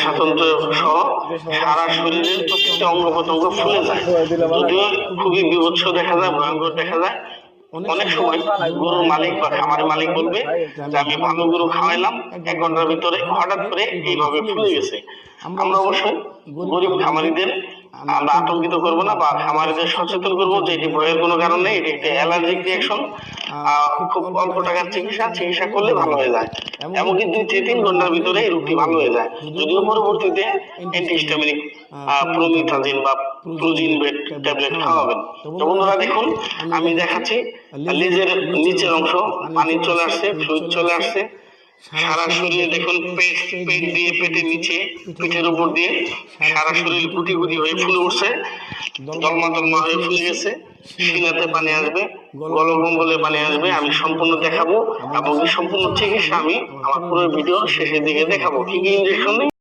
স্বাতন্ত্র সহ সারা শরীরের প্রত্যেকটা অঙ্গ প্রত্যঙ্গ ফুলে যায়। যদিও খুবই বিভৎস দেখা যায়, ভয়ঙ্কর দেখা যায়। অনেক সময় গরুর মালিক বা খামারের মালিক বলবে যে আমি ভালো গরু খাওয়াইলাম, 1 ঘন্টার ভিতরে হঠাৎ করে এইভাবে ফুলে গেছে। আমরা অবশ্যই গরিব খামারিদের আমরা আতঙ্কিত করব না বা খামারিদের সচেতন করবো যে এটি ভয়ের কোনো কারণ নেই, এটি একটি অ্যালার্জিক রিয়াকশন। খুব অল্প টাকার চিকিৎসা করলে ভালো হয়ে যায়। এমনকি 2 থেকে 3 ঘন্টার ভিতরে এই রোগটি ভালো হয়ে যায়। যদিও পরবর্তীতে অ্যান্টিহিস্টামিনিক প্রোমিথাজিন বা প্রোজিনবেট ট্যাবলেট খাওয়াবেন। তো বন্ধুরা দেখুন, আমি দেখাচ্ছি লেজের নিচের অংশ পানি চলে আসছে, ফ্লুইড চলে আসছে। সারা শরীরে দেখুন পেট দিয়ে, পেটের নিচে, পিঠের উপর দিয়ে সারা শরীর গুটি গুটি হয়ে ফুলে উঠছে, দলমা হয়ে ফুলে গেছে। সিনাতে পানি আসবে, গলকম্বলে পানি আসবে। আমি সম্পূর্ণ দেখাবো এবং সম্পূর্ণ চিকিৎসা আমি আমার পুরো ভিডিও শেষের দিকে দেখাবো। কি কি ইনজেকশন